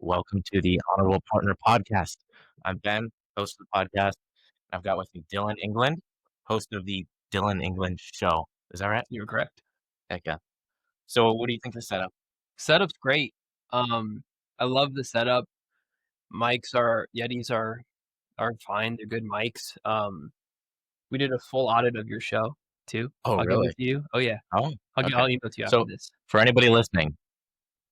Welcome to the Honorable Partner Podcast. I'm Ben, host of the podcast. I've got with me Dillon England, host of the Dillon England Show. Is that right? You're correct. Heck yeah. So what do you think of the setup? Setup's great. I love the setup. Yetis are fine. They're good mics. We did a full audit of your show too. Oh, I'll give it really? to you. Oh yeah. Oh, okay. I'll email it to you after So this. for anybody listening,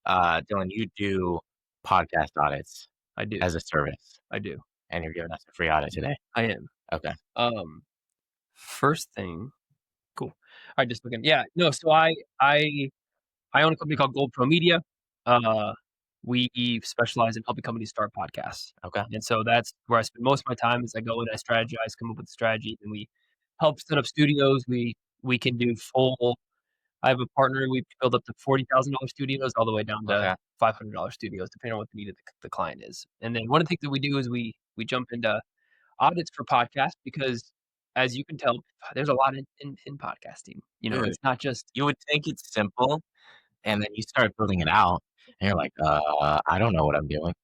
Dillon, you do podcast audits I do. as a service, I do. and you're giving us a free audit today. I am. Okay. First thing. Cool. All right, just looking. Yeah. No. So I own a company called Gold Pro Media. We specialize in helping companies start podcasts. Okay. And so that's where I spend most of my time is I go in, I strategize, come up with a strategy, and we help set up studios. We can do full. I have a partner. We build up to $40,000 studios all the way down to Okay. $500 studios, depending on what the need of the client is. And then one of the things that we do is we jump into audits for podcasts because, as you can tell, there's a lot in podcasting. Dude, It's not just you would think it's simple, and then you start building it out, and you're like, I don't know what I'm doing.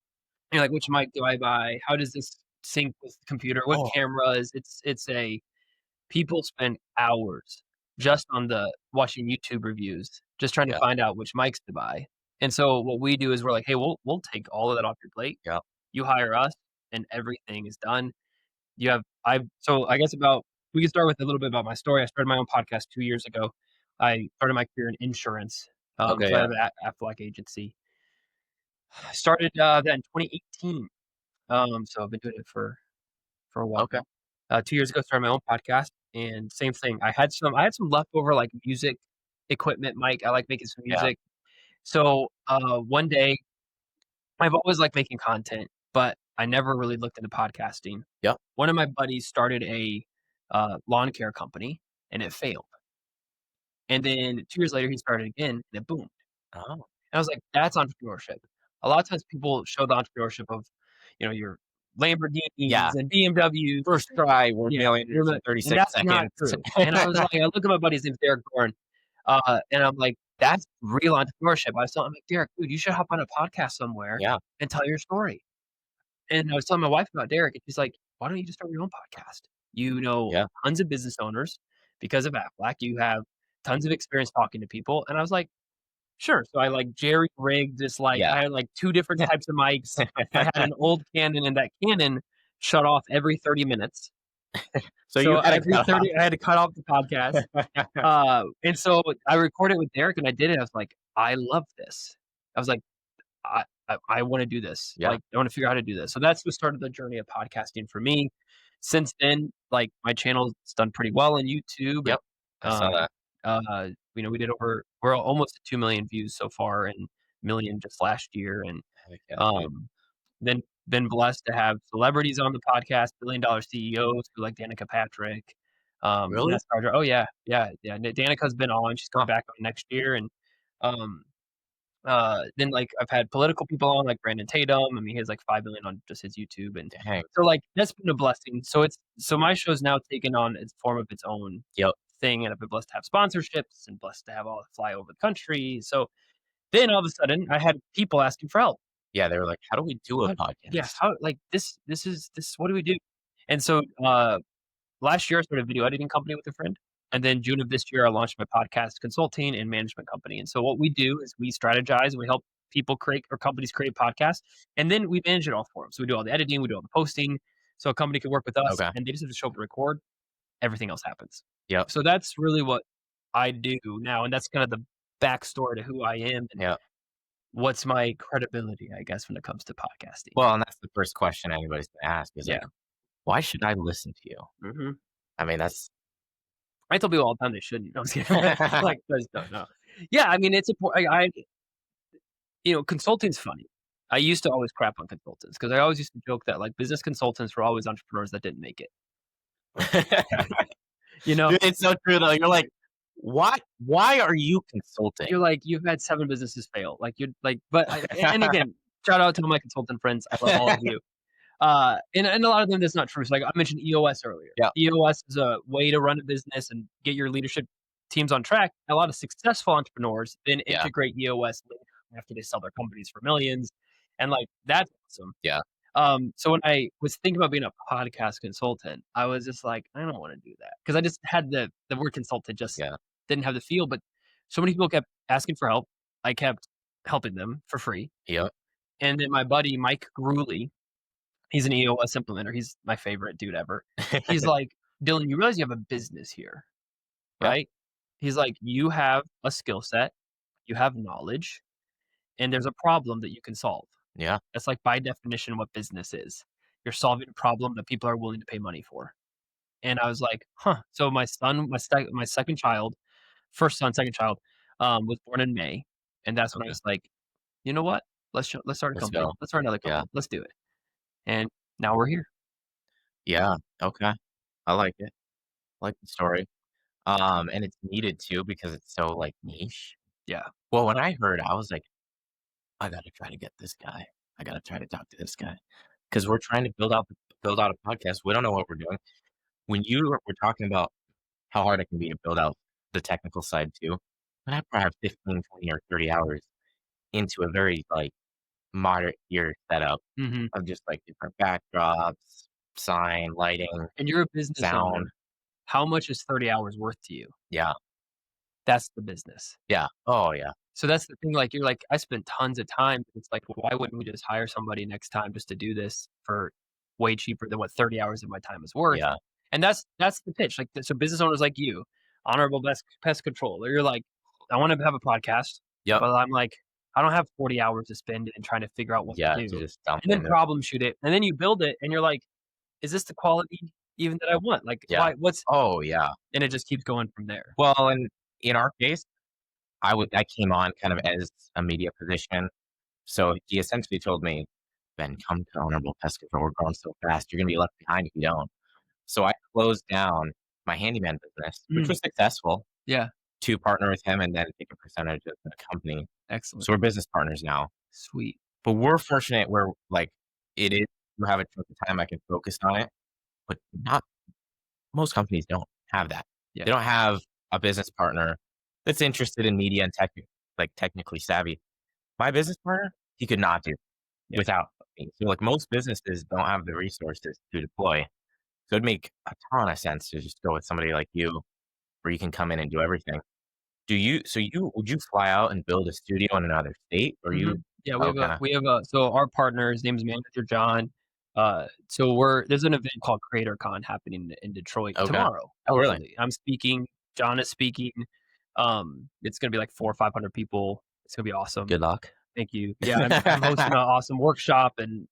you're like, which mic do I buy? How does this sync with the computer? What Oh, cameras? People spend hours just on the watching YouTube reviews, just trying to yeah, find out which mics to buy. And so what we do is we're like, hey, we'll take all of that off your plate. yeah, You hire us, and everything is done. I guess we can start with a little bit about my story. I started my own podcast 2 years ago. I started my career in insurance. okay, So I yeah, have an Aflac agency. I started that in 2018. So I've been doing it for a while. okay, 2 years ago, started my own podcast, and same thing. I had some leftover like music equipment, mic. I like making some yeah, music. So one day, I've always liked making content, but I never really looked into podcasting. yep, One of my buddies started a lawn care company, and it failed. And then 2 years later, he started again, and it boomed. oh, And I was like, "That's entrepreneurship." A lot of times people show the entrepreneurship of, your yeah. Lamborghinis and BMWs. First try, we're Yeah, millionaires in and 36 that's not seconds. true. And I was like, I look at my buddy, his name's Derek Dorn, and I'm like, "That's real entrepreneurship." I'm like, "Derek, dude, you should hop on a podcast somewhere Yeah, and tell your story." And I was telling my wife about Derek, and she's like, "Why don't you just start your own podcast? You know yeah, tons of business owners because of Aflac. You have tons of experience talking to people." And I was like, "Sure." So I like jerry rigged this yeah. I had like two different types of mics. I had an old Canon, and that Canon shut off every 30 minutes. So you So had to every cut off. 30, I had to cut off the podcast. And so I recorded with Derek, and I did it. I was like, "I love this." I was like, I wanna do this. Yeah, Like, I wanna figure out how to do this. So that's what started the journey of podcasting for me. Since then, like, my channel's done pretty well on YouTube, and, yep, I saw that. we're almost at 2,000,000 views so far and 1,000,000 just last year, and, Heck yeah, dude. um, then been blessed to have celebrities on the podcast, billion-dollar CEOs like Danica Really? Oh, yeah, yeah, yeah. Danica's been on. She's Huh, coming back on next year, and, um then, like, I've had political people on, like Brandon Tatum. I mean, he has, like, 5,000,000 on just his YouTube, and dang. so, like, that's been a blessing. So my show's now taken on its form of its own Yep. thing, and I've been blessed to have sponsorships and blessed to have all fly over the country. So then all of a sudden, I had people asking for help. Yeah, they were like, "How do we do a What Yeah, podcast?" how like, this what do we do? And so, last year, I started a video editing company with a friend, and then June of this year, I launched my podcast consulting and management company. And so what we do is we strategize, we help people create or companies create podcasts, and then we manage it all for them. So we do all the editing, we do all the posting, so a company can work with us, Okay. and they just have to show up and record. Everything else happens. Yep, So that's really what I do now, and that's kind of the backstory to who I am and yep. what's my credibility, I guess, when it comes to podcasting. Well, and that's the first question anybody's gonna ask is Yeah. like, "Why should I listen to you?" Mhm. I mean, that's I tell people all the time they shouldn't. No, I'm just kidding. Like, I just don't know. Yeah, I mean, it's important. Consulting's funny. I used to always crap on consultants because I always used to joke that like business consultants were always entrepreneurs that didn't make it. You know, Dude, it's so true though. You're like, Why are you consulting?" you're like you've had 7 businesses fail. Like you're like, and again, shout out to my consultant friends. I love all of you. And a lot of them that's not true. So like I mentioned EOS earlier. Yeah, EOS is a way to run a business and get your leadership teams on track. A lot of successful entrepreneurs then yeah, integrate EOS later after they sell their companies for millions. and, like, that's awesome. Yeah, So when I was thinking about being a podcast consultant, I was just like, "I don't wanna do that because I just had the word consultant just yeah. didn't have the feel, but so many people kept asking for help. I kept helping them for free, Yep. and then my buddy, Mike Gruley, he's an EOS implementer, he's my favorite dude ever. He's like, "Dylan, you realize you have a business here, Yeah, right?" He's like, "You have a skill set, you have knowledge, and there's a problem that you can solve." yeah, That's like by definition what business is. You're solving a problem that people are willing to pay money for. And I was like, "Huh." So my son, my second child, first son, second child, was born in May, and that's when I okay. was like, "You know what? Let's start a Let's company. go. Let's start another Yeah, company. Let's do it." And now we're here. yeah, okay. I like it. I like the story. And it's needed too because it's so, like, niche. Yeah. Well, when I heard, I was like, "I gotta try to get this guy. I gotta try to talk to this guy because 'cause we're trying to build out a podcast. We don't know what we're doing. When you were talking about how hard it can be to build out the technical side too, and I probably have 15, 20, or 30 hours into a very, like, moderate gear setup Mhm. of just, like, different backdrops, sign, lighting, And you're a business sound. owner. How much is 30 hours worth to you? Yeah, That's the business. yeah. Oh, yeah, So that's the thing, like, you're like, "I spent tons of time." It's like, "Why wouldn't we just hire somebody next time just to do this for way cheaper than what 30 hours of my time is worth?" yeah. And that's the pitch, like, so business owners like you, honorable best pest control, you're like, "I wanna have a podcast," Yep. but I'm like, "I don't have 40 hours to spend in trying to figure out what to Yeah, to do." just dump And then into. problem shoot it, and then you build it, and you're like, "Is this the quality even that I want?" Like, Yeah. why what's Oh, yeah. and it just keeps going from there. Well, and in our case, I came on kind of as a media position, so he essentially told me, "Ben, come to Honorable Pest Control, we're growing so fast, you're gonna be left behind if you don't." So I closed down my handyman business, which Mm, was successful, yeah, to partner with him and then take a percentage of the company. excellent, So we're business partners now. sweet, But we're fortunate where, like, it is you have a chunk of time I can focus on it, but not most companies don't have that. yeah, They don't have a business partner that's interested in media and technically savvy. My business partner, he could not do yeah. without me. So, like, most businesses don't have the resources to deploy. So it'd make a ton of sense to just go with somebody like you, where you can come in and do everything. You would you fly out and build a studio in another state, or you Mhm. Yeah, okay, so our partner, his name is Manager John. So there's an event called CreatorCon happening in Detroit okay. tomorrow, Oh, really? actually. I'm speaking, John is speaking. It's gonna be like 4 or 500 people. It's gonna be awesome. Good luck. Thank you. Yeah, I'm hosting an awesome workshop, and,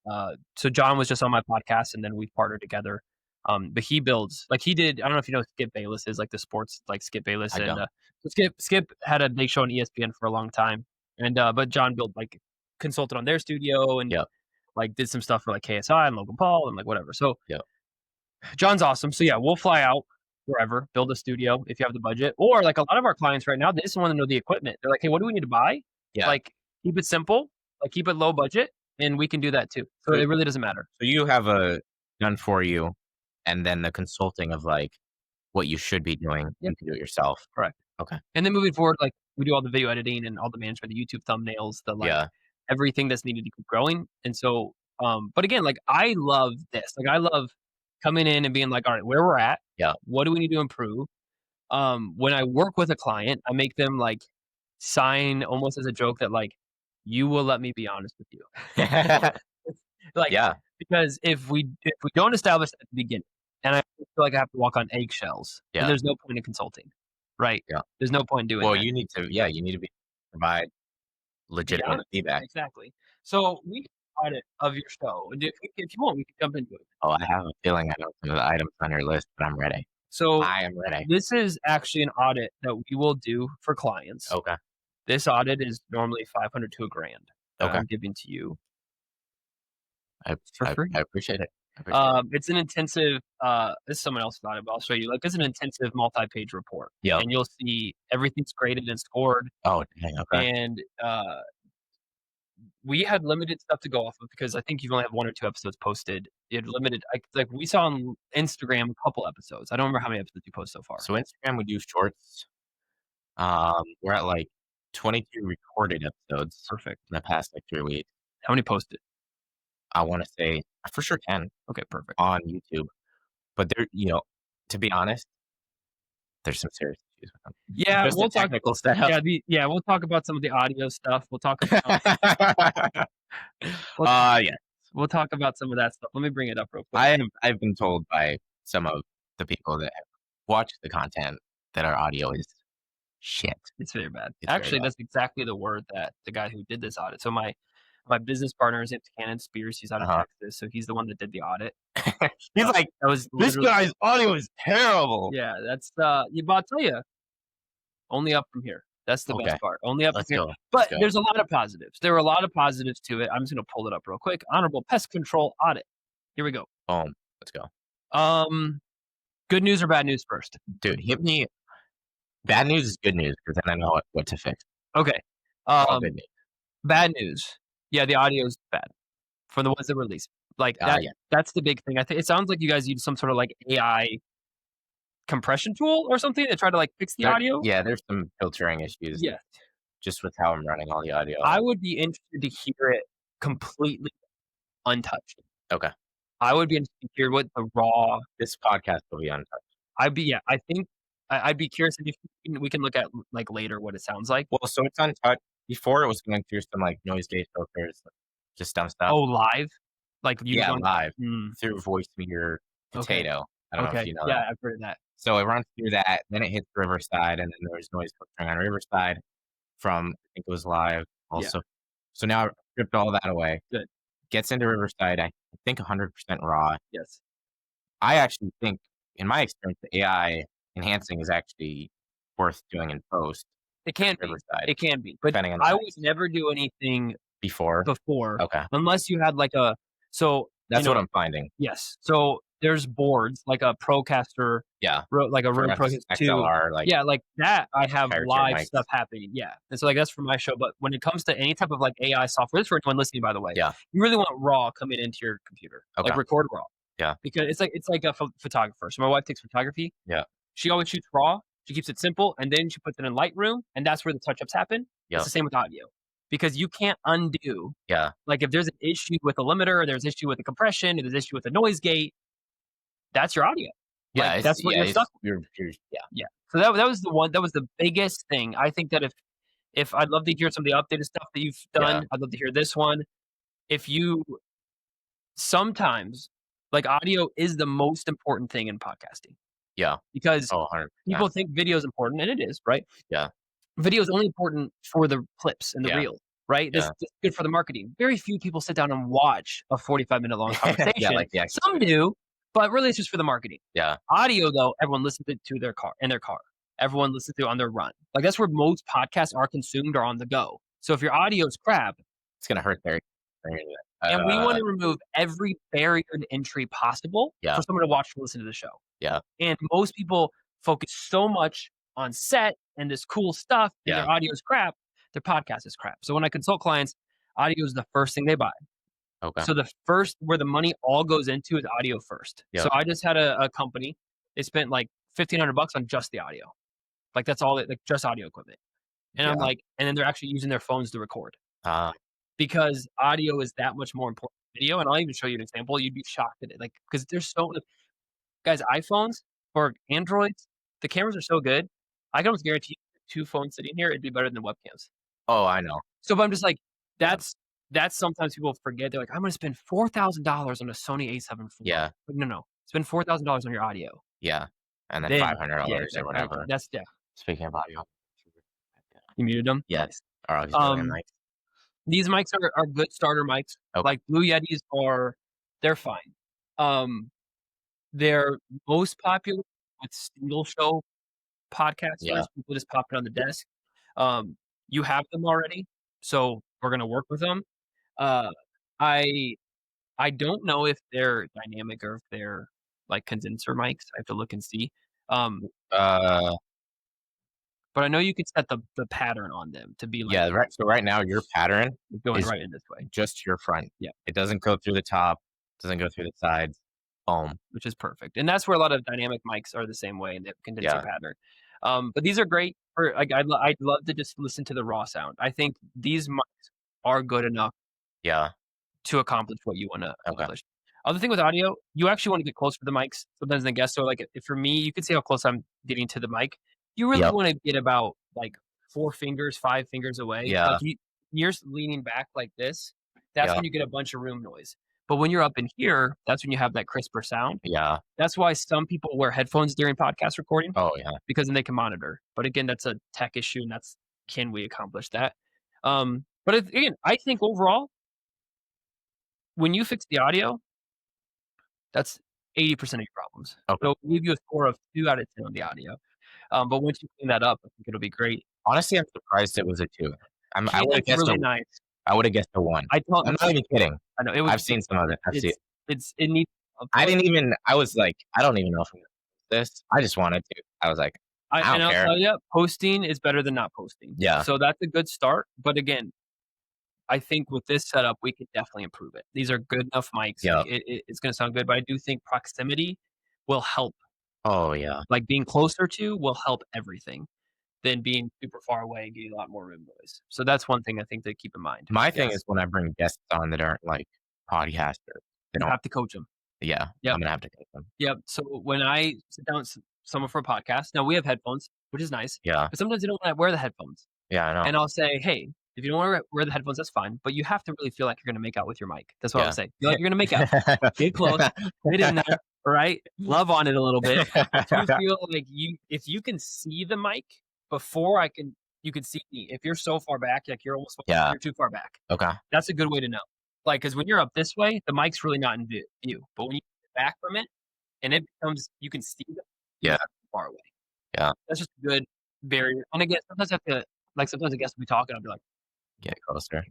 so John was just on my podcast, and then we partnered together. But he builds like, he did I don't know if you know who Skip Bayless is, like, the sports like Skip Bayless, I and, don't. so Skip had a big show on ESPN for a long time, and, but John built, like consulted on their studio and, Yep, like, did some stuff for, like, KSI and Logan Paul and, like, whatever. So, yep. John's awesome. So, yeah, we'll fly out wherever, build a studio if you have the budget, or, like, a lot of our clients right now, they just wanna know the equipment. They're like, "Hey, what do we need to buy?" Yeah. Like, keep it simple, like, keep it low budget, and we can do that too. So, So it really doesn't matter. so you have a done for you, and then the consulting of, like, what you should be doing, Yep, you can do it yourself. correct. Okay. And then moving forward, like, we do all the video editing and all the management, the YouTube thumbnails, the, like, Yeah, everything that's needed to keep growing. And so, but again, like, I love this. Like, I love coming in and being like, "All right, where we're at, yeah. what do we need to improve?" When I work with a client, I make them, like, sign almost as a joke that, like, "You will let me be honest with you." Like, Yeah, because if we don't establish at the beginning, and I feel like I have to walk on eggshells, then yeah, there's no point in consulting, right? yeah. There's no point in doing Well, that. you need to be provide Be legitimate honest. feedback. Exactly. So we can audit of your show, and if you want, we can jump into it. Oh, I have a feeling I know some of the items on your list, but I'm ready. So I am ready. this is actually an audit that we will do for clients. Okay, This audit is normally 500 to a grand that okay. I'm giving to you I for I free. appreciate it. I appreciate it. It's an intensive, this is someone else's audit, but I'll show you. Like, it's an intensive multi-page report, Yep. and you'll see everything's graded and scored, Oh, dang, okay. and, we had limited stuff to go off of because I think you've only have 1 or 2 episodes posted. You had limited like, we saw on Instagram a couple episodes. I don't remember how many episodes you post so far. So Instagram, we do shorts. We're at, like, 22 recorded episodes Perfect. in the past, like, 3 weeks. How many posted? I wanna say I for sure can Okay, perfect. on YouTube, but there to be honest, there's some serious issues with them. Yeah, Just the we'll talk technical setup. we'll talk about some of the audio stuff. We'll Yeah. we'll talk about some of that stuff. Let me bring it up real quick. I've been told by some of the people that have watched the content that our audio is shit. It's very bad. It's very Actually, bad. that's exactly the word that the guy who did this audit. So my business partner is Cannon Spears. He's out of Uh-huh. Texas, so he's the one that did the audit. He's like, That was "This literally guy's audio is terrible." yeah. That's but I'll tell you, only up from here. That's the Okay, best part. Only up from let's here. go. Let's But go. there's a lot of positives. There were a lot of positives to it. I'm just gonna pull it up real quick. Honorable pest control audit. Here we go. Boom. Let's go. Um, good news or bad news first? Dude, hit me. Bad news is good news because then I know what to fix. Okay. All good news. Bad news. Yeah, the audio is bad for the ones that release. Like that. Yeah. That's the big thing. I think it sounds like you guys use some sort of like AI compression tool or something to try to like fix the audio. There's some filtering issues Yeah, just with how I'm running all the audio. I would be interested to hear it completely untouched. Okay. I would be interested to hear what the raw. This podcast will be untouched. Yeah. I think I'd be curious if we can look at like later what it sounds like. Well, so it's untouched. Before it was going through some like noise gate filters, just dumb stuff. Oh, live, like you Yeah, don't. live Mm, through voice meter okay. potato. I don't know if Okay. you know Yeah, that. I've heard of that. So it runs through that, then it hits Riverside, and then there was noise filtering on Riverside from I think it was live Yeah. also. So now I stripped all that away. Good. Gets into Riverside, I think 100% raw. Yes. I actually think, in my experience, the AI enhancing is actually worth doing in post It can be. Riverside, It can be. But depending on the I would mics. never do anything Before? before Okay. unless you had like a so That's what I'm finding. yes. So there's boards like a Procaster, Yeah. like a For Rode Procaster 2. XLR, like Yeah, like that I have higher tier live mics. stuff happening. Yeah. And so like that's for my show. But when it comes to any type of like AI software, this is for anyone listening, by the way. Yeah. You really want raw coming into your computer. Okay. Like record raw. Yeah. Because it's like a photographer. So my wife takes photography. Yeah. She always shoots raw. She keeps it simple, and then she puts it in Lightroom, and that's where the touch-ups happen. Yeah. It's the same with audio. Because you can't undo Yeah. like if there's an issue with a limiter, or there's an issue with the compression, or there's an issue with the noise gate, that's your audio. Yeah, Like, that's what you're stuck with. you're yeah. Yeah. So that was the one that was the biggest thing. I think that if I'd love to hear some of the updated stuff that you've done, Yeah. I'd love to hear this one. If you sometimes like audio is the most important thing in podcasting Yeah. because Oh, 100%. people think video is important, and it is, right? Yeah. Video is only important for the clips and the Yeah. reels, right? This Yeah. is good for the marketing. Very few people sit down and watch a 45-minute long conversation. Yeah, like the actual Some do, but really it's just for the marketing. Yeah. Audio, though, everyone listens to their car in their car. Everyone listens to it on their run. Like that's where most podcasts are consumed or on the go. So if your audio is crap, It's gonna hurt their and we want to remove every barrier to entry possible Yeah. for someone to watch or listen to the show. Yeah. And most people focus so much on set and this cool stuff, and Yeah. their audio is crap, their podcast is crap. So when I consult clients, audio is the first thing they buy. Okay. So the first where the money all goes into is audio first. Yeah. So I just had a company, they spent like $1,500 on just the audio. Like that's all like just audio equipment. And I'm Yeah. like, and then they're actually using their phones to record. Because audio is that much more important than video. And I'll even show you an example. You'd be shocked at it. Like, because there's so guys, iPhones or Androids, the cameras are so good. I can almost guarantee you 2 phones sitting here, it'd be better than webcams. Oh, I know. So but I'm just like, Yeah. that's sometimes people forget. They're like, I'm gonna spend $4,000 on a Sony A7 IV. Yeah. Like, no. Spend $4,000 on your audio. Yeah. And then Then $500 yeah, or whatever. That's yeah. Speaking of audio. You muted them? Yes. Or I'll just do it in, like These mics are good starter mics. Okay. Like Blue Yetis they're fine. They're most popular with single show podcasters. Yeah. People just pop it on the desk. You have them already, so we're gonna work with them. I don't know if they're dynamic or if they're like condenser mics. I have to look and see. Uh, But I know you could set the pattern on them to be like yeah, right. So right now your pattern going is right in this way. just your front. Yeah. It doesn't go through the top, doesn't go through the sides. Boom. Which is perfect. And that's where a lot of dynamic mics are the same way in the condenser Yeah. pattern. But these are great for like I'd love to just listen to the raw sound. I think these mics are good enough Yeah. to accomplish what you wanna Okay. accomplish. Other thing with audio, you actually wanna get closer to the mics sometimes than guests. So, like, if for me, you can see how close I'm getting to the mic. You really Yep. wanna get about, like, 4 fingers, 5 fingers away. Like, Yeah. you're leaning back like this, that's Yeah. when you get a bunch of room noise. But when you're up in here, that's when you have that crisper sound. Yeah. That's why some people wear headphones during podcast recording, Oh, yeah. because then they can monitor. But again, that's a tech issue, and that's can we accomplish that? But again, I think overall, when you fix the audio, that's 80% of your problems. Okay. So we'll give you a score of 2 out of 10 on the audio. But once you clean that up, I think it'll be great. Honestly, I'm surprised it was a 2. I He would have looked guessed really nice. I would have guessed a 1. I told I'm not even kidding. I know it was I've seen some of it. I've seen it needs I didn't even I was like, "I don't even know if I'm gonna post this." I just wanted to. I was like, "I don't I'll care." tell you, posting is better than not posting. Yeah. So that's a good start. But again, I think with this setup, we could definitely improve it. These are good enough mics. Like Yep. it's going to sound good, but I do think proximity will help. Oh, yeah. Like being closer to will help everything than being super far away and getting a lot more room noise. So that's one thing I think to keep in mind. My thing Yes, is when I bring guests on that aren't, like, podcasters, they you don't have to coach them. yeah, Yep, I'm gonna have to get them. yep. So when I sit down with someone for a podcast, now we have headphones, which is nice, Yeah. but sometimes they don't want to wear the headphones. Yeah, I know. And I'll say, "Hey, if you don't wanna wear the headphones, that's fine, but you have to really feel like you're gonna make out with your mic." That's what I would Yeah. say. Feel like you're gonna make out. Get close, get in there, right? Love on it a little bit. To feel like if you can see the mic before you can see me. If you're so far back, like you're almost Yeah. you're too far back. Okay. That's a good way to know. Like, because when you're up this way, the mic's really not in view, but when you get back from it and it becomes you can see them, you're Yeah. not too far away. Yeah. That's just a good barrier. And again, sometimes I have to like, sometimes I guess we talk and I'll be like, Get closer.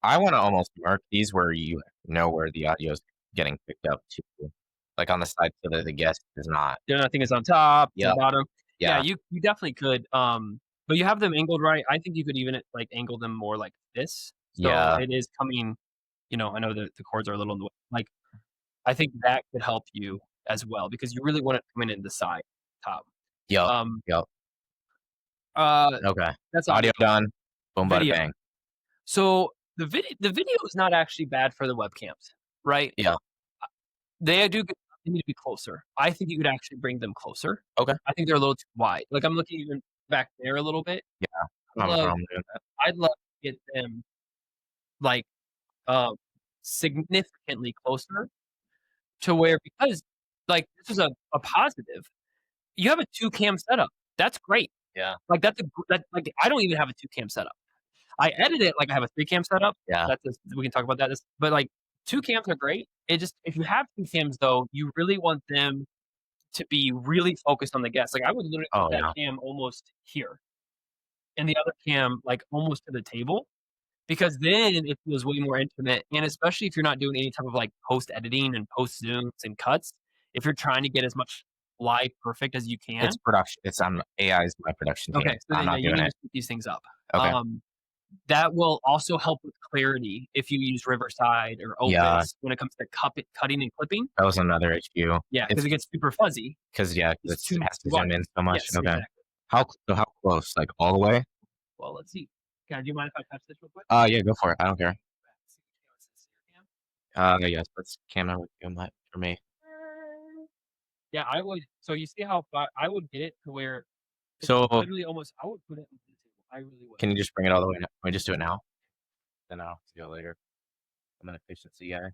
I wanna almost mark these where you know where the audio's getting picked up to, like, on the side so that the guest is not the other thing is on top, to the Yep. bottom. Yeah, Yeah. you definitely could, but you have them angled right. I think you could even, like, angle them more like this. So Yeah. it is coming I know the cords are a little in the way. Like, I think that could help you as well because you really want it coming in the side, top. Yep. Um, Yep. uh, Okay. that's audio. Audio done. Boom, bada Video. bang. So the video is not actually bad for the webcams, right? Yeah. They need to be closer. I think you could actually bring them closer. Okay. I think they're a little too wide. Like, I'm looking even back there a little bit. Yeah. I I'd don't have a love problem doing that. I'd love to get them, like, uh, significantly closer to where because, like, this is a positive. You have a 2 cam setup. That's great. Yeah. Like, that's a gr that like, I don't even have a 2 cam setup. I edit it like I have a 3 cam setup. Yeah. That's just we can talk about that. But, like, 2 cams are great. It just if you have 2 cams, though, you really want them to be really focused on the guest. Like, I would literally put Oh, that yeah. cam almost here, and the other cam, like, almost to the table, because then it feels way more intimate, and especially if you're not doing any type of, like, post-editing and post-zooms and cuts, if you're trying to get as much live perfect as you can. It's production. It's AI's my production team. Okay, so I'm then, yeah, not you doing need to it. speed these things up. Okay. That will also help with clarity if you use Riverside or Yeah. Opus when it comes to cutting and clipping. That was another issue. Yeah, because It's it gets super fuzzy. 'cause, yeah, It's it too has to wide. zoom in so much. Yes, Okay. exactly. How close? Like, all the way? Well, let's see. Do you mind if I touch this real quick? Yeah, go for it. I don't care. See which cam is this, your cam? Yes, let's cam number 2 my for me. Yeah, I would so you see how far I would get it to where it's So, literally almost I would put it on the table. I really would. can you just bring it all the way now? Can we just do it now? Then I'll do it later. I'm an efficiency guy.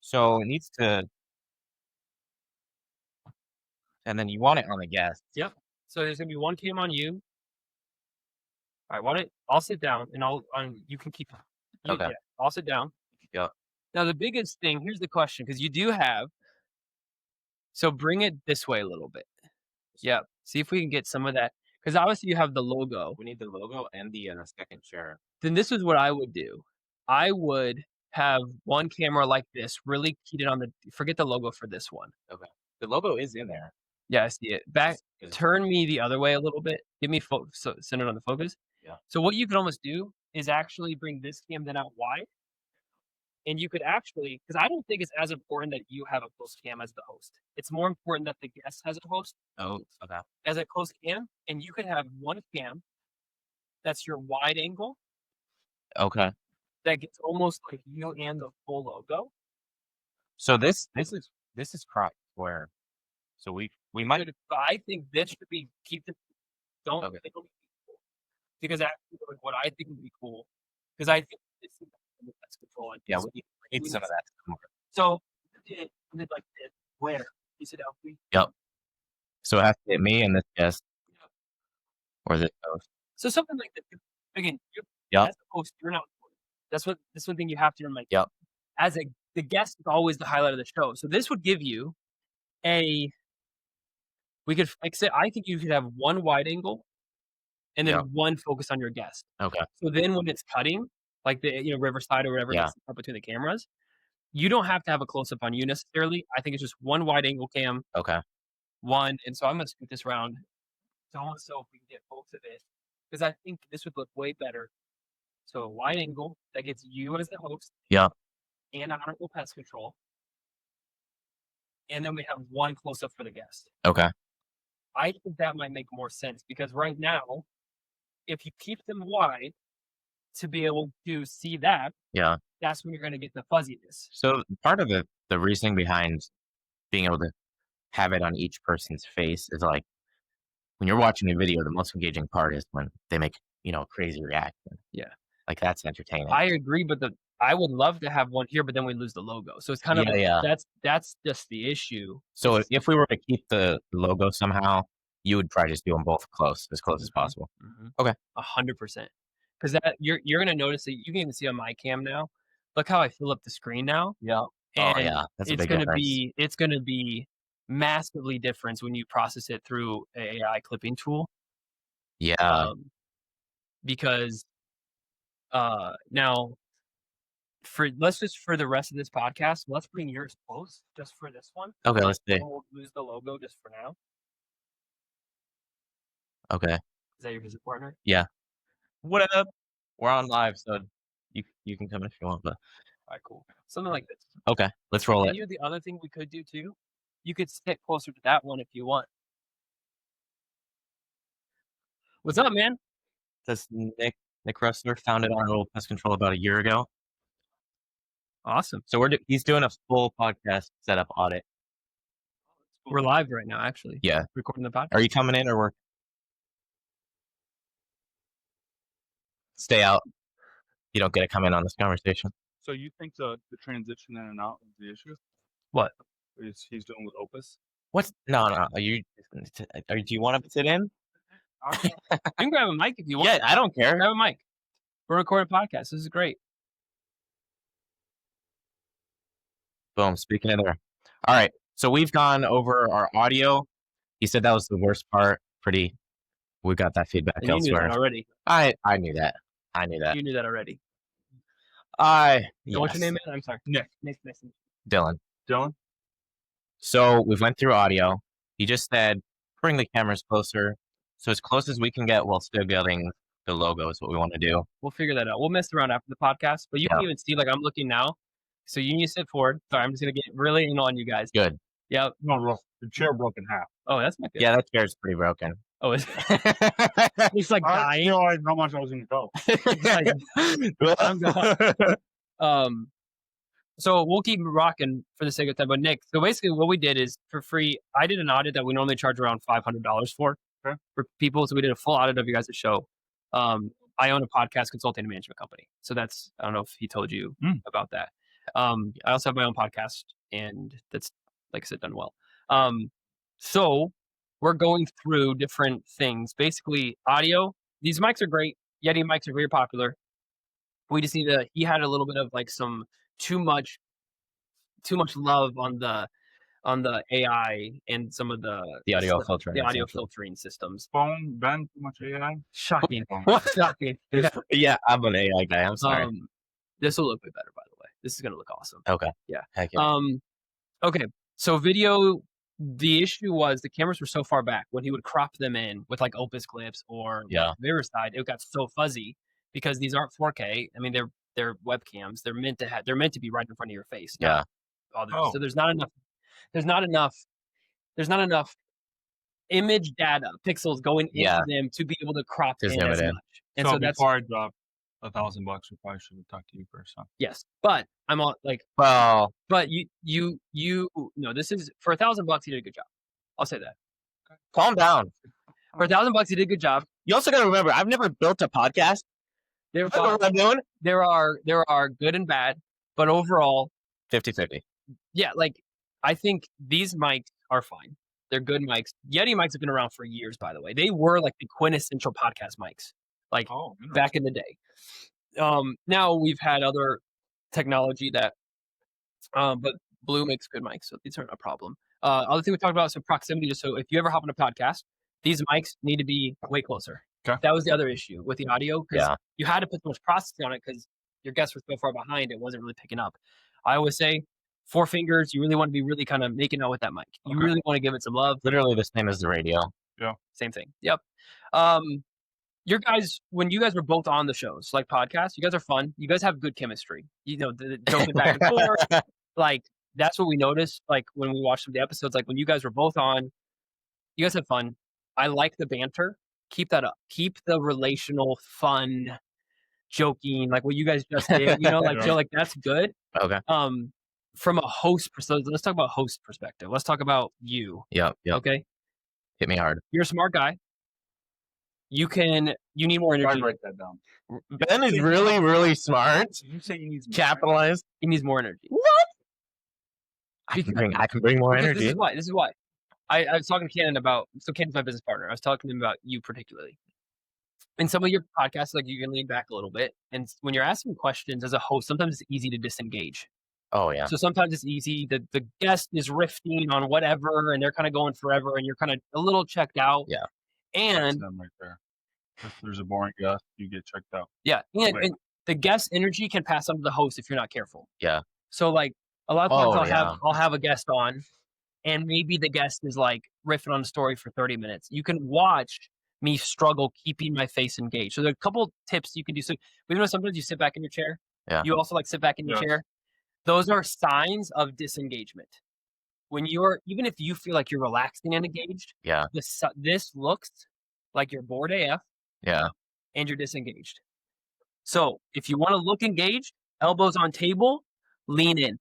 So, it needs to and then you want it on the guest. Yep. So there's gonna be 1 cam on you. Alright, I'll sit down and you can keep Okay. yeah, I'll sit down. Yep. Now the biggest thing here's the question, because you do have so bring it this way a little bit. Yep. See if we can get some of that because obviously you have the logo. We need the logo and the, second share. Then this is what I would do. I would have 1 camera like this, really keyed it on the forget the logo for this one. Okay. The logo is in there. Yeah, I see it. Back Is turn me the other way a little bit. Give me so center on the focus. Yeah. So what you can almost do is actually bring this cam then out wide. And you could actually, because I don't think it's as important that you have a close cam as the host. It's more important that the guest has a host Oh, okay. as a close cam, and you could have 1 cam that's your wide angle Okay. that gets almost like you and the full logo. So this is cropped square. So we might. But I think this should be keep the don't Okay. they don't need to be cool. Because actually, like, what I think would be cool, because I think this is the best control on Yeah, this. we need some of that to come over. So did like this where you said LP. Yep. So it has to hit me and this guest or this host. So something like that. Again, Yep. as a host, you're not. That's one thing you have to remember. Yep. As the guest is always the highlight of the show. So this would give you a. We could fix it. I think you could have one wide angle, and then Yep. one focus on your guest. Okay. So then when it's cutting, like the Riverside or whatever, Yeah. it's up between the cameras, you don't have to have a close up on you necessarily. I think it's just one wide angle cam, Okay. one, and so I'm gonna scoot this around. So if we can get both of it, because I think this would look way better. So a wide angle that gets you as the host Yep. and honorable pest control, and then we have one close up for the guest. Okay. I think that might make more sense because right now, if you keep them wide to be able to see that, Yeah. that's when you're going to get the fuzziness. So part of the reasoning behind being able to have it on each person's face is like when you're watching a video, the most engaging part is when they make, a crazy reaction. Yeah. Like that's entertaining. I agree, but I would love to have one here, but then we lose the logo. So it's kind of Yeah. that's just the issue. So if we were to keep the logo somehow, you would probably just do them both as close as possible. Okay. 100%. Because that you're gonna notice that you can even see on my cam now. Look how I fill up the screen now. Yeah. And Oh yeah, that's a it's big gonna difference. it's gonna be massively different when you process it through a AI clipping tool. Yeah. Because now for the rest of this podcast, let's bring yours close just for this one. Okay, let's see. We'll lose the logo just for now. Okay. Is that your visit partner? Yeah. What up? We're on live, so you can come in if you want, but All right, cool. Something like this. okay, let's roll And it. the other thing we could do too, you could sit closer to that one if you want. What's up, man? This Nick Rustler founded Honorable Pest Control about a year ago. Awesome. So he's doing a full podcast setup audit. We're live right now, actually. Yeah. Recording the podcast. Are you coming in or work? Stay out. You don't get to come in on this conversation. So you think the transition in and out is the issue? What? Is he's doing with Opus? What's no? Are you? Do you want to sit in? You can grab a mic if you want. Yeah, I don't care. Grab a mic. We're recording a podcast. This is great. Boom. Speaking of there. All right. So we've gone over our audio. He said that was the worst part. We got that feedback And you knew elsewhere. that already. I knew that. I knew that. You knew that already. Yes. What's your name, man? I'm sorry. Nick. Nice. Dillon. Dylan? So we've went through audio. He just said, bring the cameras closer. So as close as we can get while still getting the logo is what we want to do. We'll figure that out. We'll mess around after the podcast, but you can even see, like, I'm looking now. So you need to sit forward. Sorry, I'm just going to get really in on you guys. Good. Yeah. No, the chair broke in half. Oh, that's not good. Yeah, that chair's pretty broken. Oh, it's like I dying. realized how much I was going to go. I'm gone. So we'll keep rocking for the sake of time. But Nick, so basically what we did is for free, I did an audit that we normally charge around $500 for people. So we did a full audit of you guys' show. I own a podcast consulting and management company. So I don't know if he told you about that. I also have my own podcast and that's, like I said, done well. So we're going through different things. Basically audio, these mics are great. Yeti mics are very popular. We just need he had a little bit of like some too much love on the AI and some of the audio filtering. The audio filtering systems. Phone, Ben, too much AI? Shocking. What? Shocking. Yeah, I'm an AI guy. I'm sorry. This will look way better, by the way. This is gonna look awesome. Okay. Yeah. Heck yeah. Okay. So video, the issue was the cameras were so far back when he would crop them in with like Opus clips or Riverside, it got so fuzzy because these aren't 4K. I mean, they're webcams. They're meant to be right in front of your face. Yeah. So there's not enough image data pixels going into them to be able to crop in as much. And so that's hard $1,000, we probably should have talked to you first, huh? Yes, but I'm all like, Well, but you no, this is for $1,000. You did a good job. I'll say that. calm down. For $1,000, you did a good job. You also got to remember, I've never built a podcast. There I don't know what I'm doing. there are good and bad, but overall, 50-50. yeah, like I think these mics are fine. They're good mics. Yeti mics have been around for years, by the way. They were like the quintessential podcast mics, like Oh, back in the day. Now we've had other technology that, but Blue makes good mics, so these aren't a problem. Other thing we talked about is some proximity. So if you ever hop on a podcast, these mics need to be way closer. Okay. That was the other issue with the audio because Yeah. you had to put so much processing on it because your guests were so far behind, it wasn't really picking up. I always say 4 fingers. You really want to be really kind of making out with that mic. You Okay. really want to give it some love. Literally the same as the radio. Same thing. Yep. Your guys, when you guys were both on the shows, like podcasts, you guys are fun. You guys have good chemistry. You know, the joking back and forth. Like that's what we noticed. Like when we watched some of the episodes, like when you guys were both on, you guys had fun. I like the banter. Keep that up. Keep the relational, fun, joking, like what you guys just did. You know, like Yeah. Joe, like that's good. Okay. From a host perspective, let's talk about host perspective. Let's talk about you. Yep. Okay, Hit me hard. you're a smart guy. You need more Try energy. to write that down. Ben is really, really smart. You say you need some Capitalized. He needs more energy. I can bring more Because energy. This is why. I was talking to Cannon about, so Cannon's my business partner. I was talking to him about you particularly. In some of your podcasts, like you can lean back a little bit. And when you're asking questions as a host, sometimes it's easy to disengage. Oh yeah. So sometimes it's easy. The guest is riffing on whatever and they're kind of going forever and you're kind of a little checked out. Yeah. That's And them right there. If there's a boring guest, you get checked out. yeah, and Right. the guest energy can pass on to the host if you're not careful. Yeah. So like a lot of times Oh, I'll have a guest on and maybe the guest is like riffing on a story for 30 minutes. You can watch me struggle keeping my face engaged. So there are a couple tips you can do. So you know sometimes you sit back in your chair. Yeah. You also like sit back in your Yes. chair. Those are signs of disengagement. When even if you feel like you're relaxing and engaged, Yeah. this looks like you're bored AF Yeah. and you're disengaged. So if you want to look engaged, elbows on table, lean in.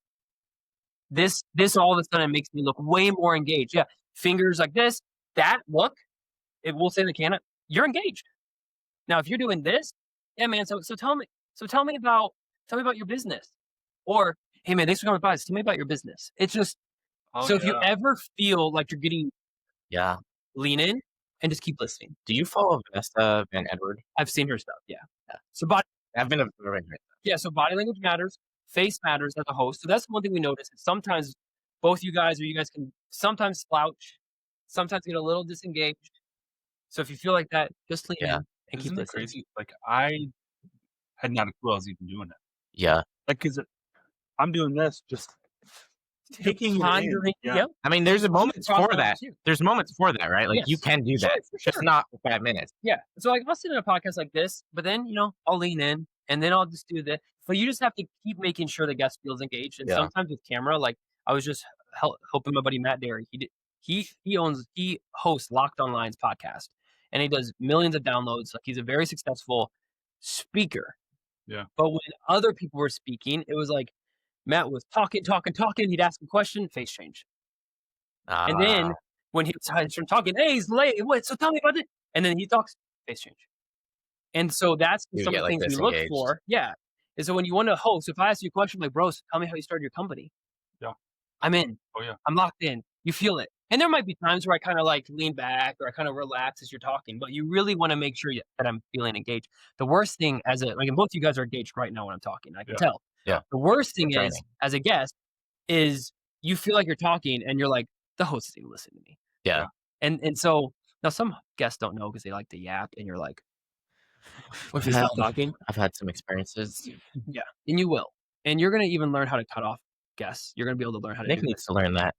This all of a sudden makes me look way more engaged. Yeah, fingers like this, that look, it will say in the camera, you're engaged. Now if you're doing this, yeah, man. So tell me about your business, or hey man, thanks for coming by. Tell me about your business. It's just Oh, so if you yeah. ever feel like you're getting, Yeah. lean in and just keep listening. Do you follow Vanessa Van Edward? I've seen her stuff. Yeah. So I've been observing her. yeah, so body language matters, face matters as a host. So that's one thing we notice. Is sometimes both you guys can sometimes slouch, sometimes get a little disengaged. So if you feel like that, just lean in and keep Isn't it listening. crazy? Like I had not a clue I was even doing that. Yeah. Like, cause I'm doing this, just taking it in. Pondering. Yeah. Yep. I mean, there's a moments for that. Too. There's moments for that, right? Like you Yes. can do Sure, that. for Just sure. not for 5 minutes. Yeah. So like I'll sit in a podcast like this, but then I'll lean in and then I'll just do this. But you just have to keep making sure the guest feels engaged. And Yeah. sometimes with camera, like I was just helping my buddy Matt Derry. He hosts Locked On Lions podcast, and he does millions of downloads. Like he's a very successful speaker. Yeah. But when other people were speaking, it was like Matt was talking. He'd ask a question, face change. And then when he started talking, hey, he's late. What? So tell me about it. And then he talks, face change. And so that's You some get, of the like, things we look disengaged. for. Yeah. And so when you want to host, if I ask you a question like, bro, so tell me how you started your company. Yeah. I'm in. Oh yeah. I'm locked in. You feel it. And there might be times where I kind of like lean back or I kind of relax as you're talking, but you really want to make sure that I'm feeling engaged. The worst thing and both you guys are engaged right now when I'm talking, I can Yeah. tell. Yeah. The worst thing Training. is, as a guest, is you feel like you're talking and you're like, the host isn't even listening to me. Yeah. And so now some guests don't know because they like to yap and you're like, I've you had, stop talking? I've had some experiences. Yeah. And you will. And you're going to even learn how to cut off guests. You're going to be able to learn how to Nick do needs to learn that.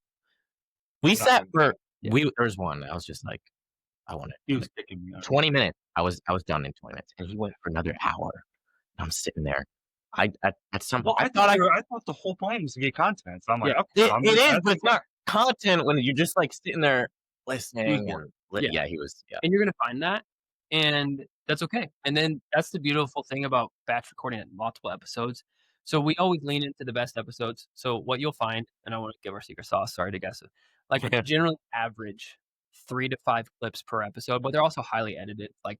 We That sat one. for Yeah. there was one. I was just like, I want He it. was kicking me out. 20 minutes. I was done in 20 minutes, and he went for another hour. I'm sitting there. At some Well, point, I thought the whole point was to get content. So I'm like, Yeah. okay, it is, but it's not content when you're just like sitting there listening. bored. And Yeah. he was. Yeah. And you're going to find that. And That's okay. And then that's the beautiful thing about batch recording at multiple episodes. So we always lean into the best episodes. So what you'll find, and I want to give our secret sauce, sorry to guess it, like You're good. generally average 3 to 5 clips per episode, but they're also highly edited. Like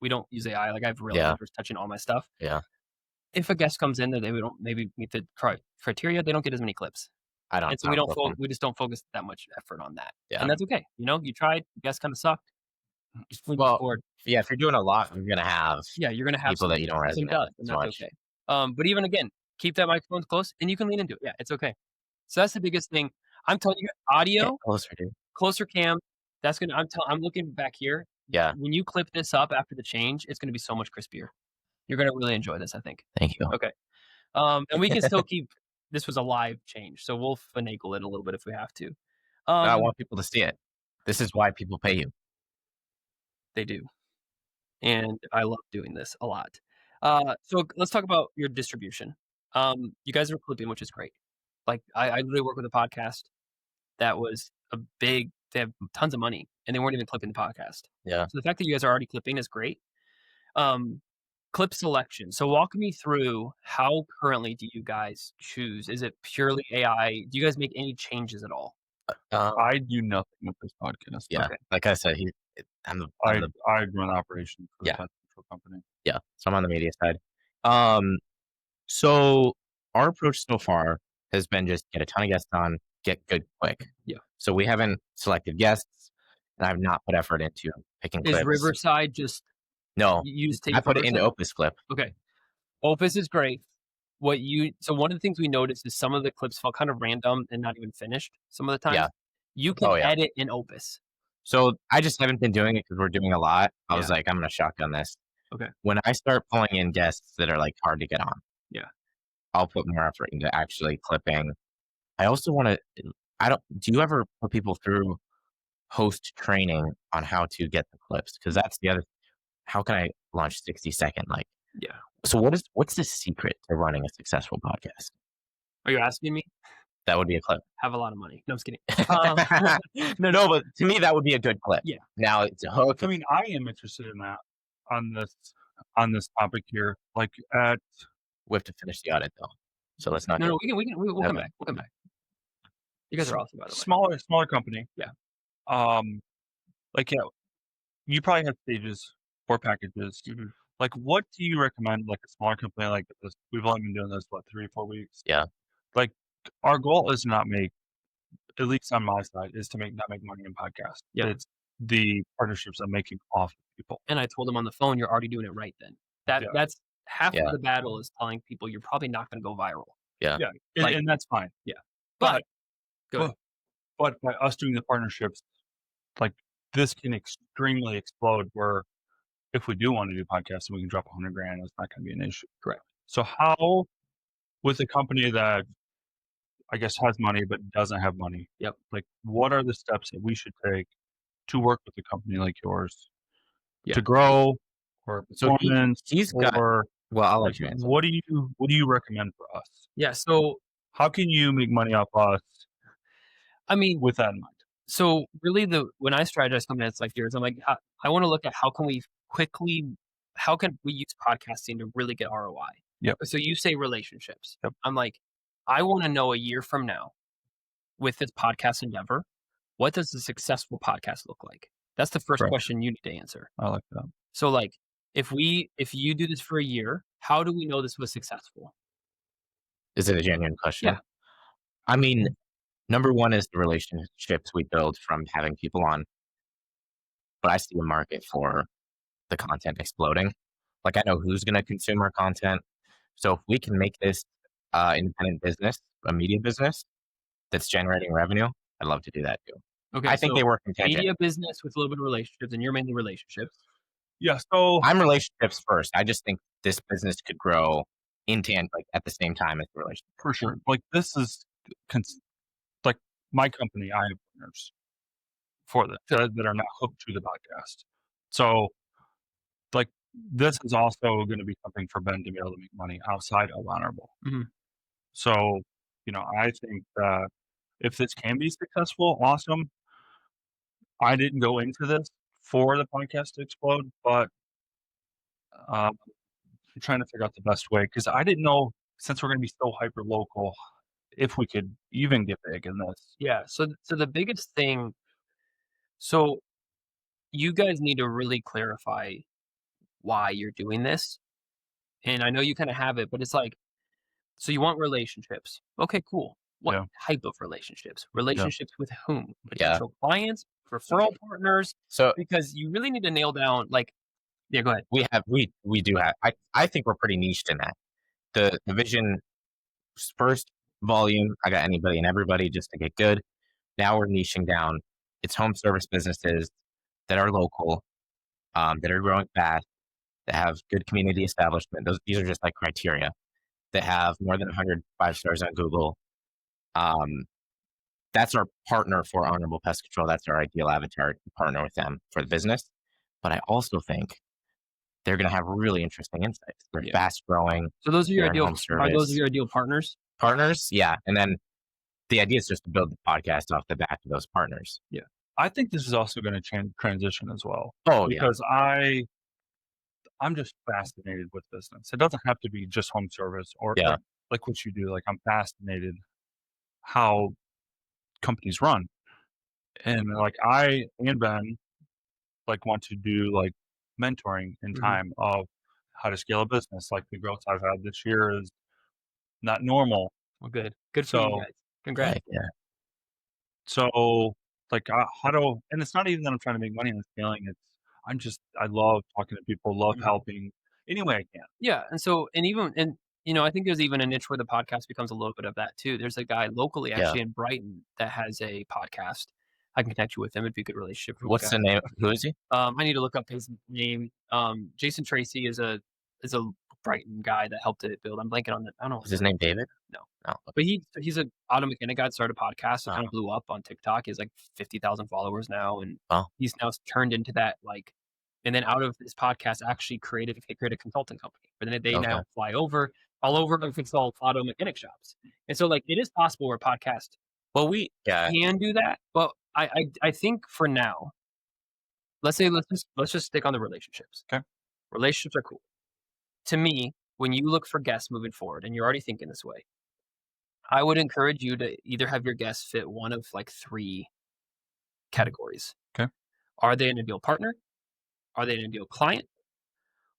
we don't use AI. Like I have real Yeah. editors touching all my stuff. Yeah. If a guest comes in that they don't maybe meet the criteria, they don't get as many clips. I don't And so I don't flip 'em. we just don't focus that much effort on that. Yeah. And that's okay. You tried, the guest kind of sucked. Just move Well, forward. yeah, if you're doing a lot, you're gonna have Yeah, you're gonna have people that you don't some resonate with dust, and as that's much. okay. But even again, keep that microphone close, and you can lean into it. Yeah, it's okay. So that's the biggest thing. I'm telling you, Get audio, closer, dude. closer cam. That's gonna. I'm looking back here. Yeah. When you clip this up after the change, it's gonna be so much crispier. You're gonna really enjoy this, I think. Thank you. Okay. And we can still keep. This was a live change, so we'll finagle it a little bit if we have to. I want people to see it. This is why people pay you. They do. And I love doing this a lot. So let's talk about your distribution. You guys are clipping, which is great. Like I literally work with a podcast that was they have tons of money and they weren't even clipping the podcast. Yeah. So the fact that you guys are already clipping is great. Clip selection. So walk me through how currently do you guys choose? Is it purely AI? Do you guys make any changes at all? I do nothing with this podcast. Yeah. Okay. Like I said, I run operations for the Yeah. technical company. yeah. So I'm on the media side. So our approach so far has been just get a ton of guests on, get good quick. Yeah. So we haven't selected guests, and I've not put effort into picking Is clips. Riverside just No, you use tape I from put it into Riverside? Opus Clip. Okay. Opus is great. So one of the things we noticed is some of the clips felt kind of random and not even finished some of the times. Yeah. You can Oh, yeah. edit in Opus. So I just haven't been doing it because we're doing a lot. I was Yeah. like, I'm gonna shotgun this. Okay. When I start pulling in guests that are like hard to get on, Yeah. I'll put more effort into actually clipping. I also want to. Do you ever put people through host training on how to get the clips? Because that's the other. How can I launch 60-second? Like, Yeah. so what's the secret to running a successful podcast? Are you asking me? That would be a clip. Have a lot of money. No, I'm just kidding. No, but to me that would be a good clip. Yeah. Now it's a hook. I mean, I am interested in that on this topic here. Like at We have to finish the audit though, so let's not. No, we'll come Okay. back. We'll come back. You guys are awesome, by the way. smaller company. Yeah. Like you probably have stages or packages. Mhm. Like, what do you recommend? Like a smaller company like this, we've only been doing this 3-4 weeks. Yeah. Like, our goal is to not make, at least on my side, is to not make money in podcasts. Yeah. It's the partnerships I'm making off of people. And I told him on the phone, you're already doing it right then. Yeah. That's half Yeah. of the battle is telling people you're probably not going to go viral. Yeah, Like- and that's fine. But go Well, ahead. But by us doing the partnerships, like this can extremely explode. Where if we do want to do podcasts and we can drop $100,000, it's not going to be an issue. Correct. So how, with a company that I guess has money but doesn't have money? Yep. Like, what are the steps that we should take to work with a company like yours Yeah. to grow or So performance? he's got. or Well, I'll like, let you answer. what do you recommend for us? Yeah. So How can you make money off us I mean, with that in mind? so really, when I strategize companies like yours, I'm like, I want to look at how can we use podcasting to really get ROI. Yep. So you say relationships. Yep. I'm like, I want to know a year from now with this podcast endeavor, what does a successful podcast look like? That's the first Correct. question you need to answer. I like that. So like, if you do this for a year, how do we know this was successful? Is it a genuine question? Yeah. I mean, number one is the relationships we build from having people on. But I see a market for the content exploding. Like I know who's going to consume our content. So if we can make this independent business, a media business that's generating revenue, I'd love to do that too. Okay. I think so they work in tangent. media business with a little bit of relationships, and you're mainly relationships. Yeah. So I'm relationships first. I just think this business could grow in tandem, like at the same time as the relationship. for sure, like this is like my company. I have partners for that are not hooked to the podcast. So, like, this is also going to be something for Ben to be able to make money outside of Honorable. Mhm. So, I think that if this can be successful, awesome. I didn't go into this for the podcast to explode, but I'm trying to figure out the best way because I didn't know since we're going to be so hyper local if we could even get big in this. Yeah. So the biggest thing, so you guys need to really clarify why you're doing this. And I know you kind of have it, but it's like, so you want relationships. Okay, cool. What Yeah. type of relationships? Yeah. Relationships with whom? Yeah. Potential clients, referral partners, So because you really need to nail down like, yeah, go ahead. we do have. I think we're pretty niched in that. The vision first volume. I got anybody and everybody just to get good. Now we're niching down. It's home service businesses that are local, that are growing fast, that have good community establishment. These are just like criteria that have more than 100 5 stars on Google. Um, that's our partner for Honorable Pest Control. That's our ideal avatar to partner with them for the business. But I also think they're going to have really interesting insights. They're Yeah. fast growing. So those are your They're in ideal. home Are those service. your ideal partners? Partners, yeah. And then the idea is just to build the podcast off the back of those partners. Yeah. I think this is also going to transition as well. Oh, yeah. Because I'm just fascinated with business. It doesn't have to be just home service or Yeah. like what you do. Like I'm fascinated how companies run. And like I and Ben like want to do like mentoring in Mhm. time of how to scale a business. Like the growth I've had this year is not normal. Well, good. Good for you So guys. Congrats. Like, yeah. so like how do and it's not even that I'm trying to make money on scaling. It's I love talking to people, love Mhm. helping any way I can. Yeah, and so and I think there's even a niche where the podcast becomes a little bit of that too. There's a guy locally Yeah. actually in Brighton that has a podcast. I can connect you with him. It'd be a good relationship for you What's guys. the name? Who is he? I need to look up his name. Jason Tracy is a Brighton guy that helped it build. I'm blanking on it. I don't know. Is his name David? No. No. But he's a auto mechanic guy that started a podcast that Oh. kind of blew up on TikTok. He has like 50,000 followers now, and Wow. he's now turned into that like. And then out of this podcast, actually created a consulting company. But then they now Okay. fly over all over and fix all auto mechanic shops. And so like it is possible where a podcast Well, yeah. can do that. But I think for now, let's just stick on the relationships. Okay. Relationships are cool. To me, when you look for guests moving forward, and you're already thinking this way, I would encourage you to either have your guests fit one of like 3 categories. Okay. Are they an ideal partner? Are they an ideal client?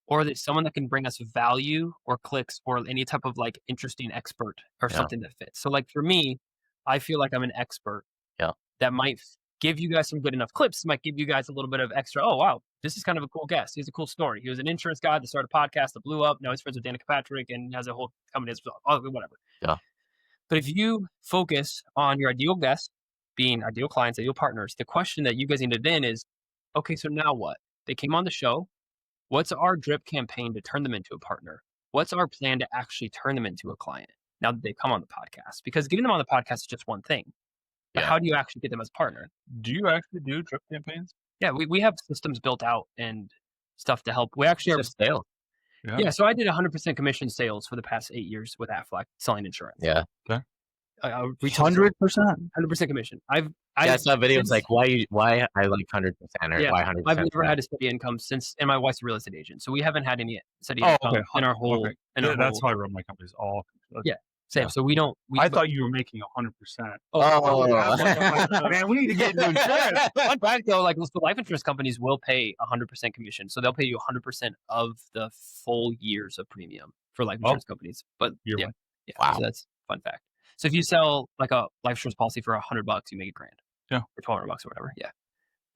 Or are they someone that can bring us value or clicks or any type of like interesting expert or Yeah. something that fits? So like for me, I feel like I'm an expert. Yeah. That might give you guys some good enough clips, might give you guys a little bit of extra. Oh wow, this is kind of a cool guest. He has a cool story. He was an insurance guy that started a podcast that blew up. Now he's friends with Danica Patrick and has a whole company. Whatever. Yeah. But if you focus on your ideal guests being ideal clients, ideal partners, the question that you guys need to then is, okay, so now what? They came on the show. What's our drip campaign to turn them into a partner? What's our plan to actually turn them into a client now that they come on the podcast? Because getting them on the podcast is just one thing. But Yeah. how do you actually get them as a partner? Do you actually do drip campaigns? Yeah, we have systems built out and stuff to help. We actually It's just sales. yeah. So I did 100% commission sales for the past 8 years with Aflac selling insurance. Yeah. Retail 100%. 100% commission. Yeah, I saw videos like why I like 100% or Yeah, why 100%. I've never had a steady income since, and my wife's a real estate agent, so we haven't had any steady Oh, income okay. in our whole. Okay. In our That's whole how I run my companies all. Yeah. Same. Yeah. So we don't. I thought you were making 100%. Oh. Man, we need to get into insurance. Fun fact though, like so life insurance companies will pay 100% commission, so they'll pay you 100% of the full years of premium for life insurance companies. But You're yeah, right. yeah. Wow. So that's a fun fact. So if you sell like a life insurance policy for $100, you make $1,000. Yeah. Or $1,200 or whatever. Yeah.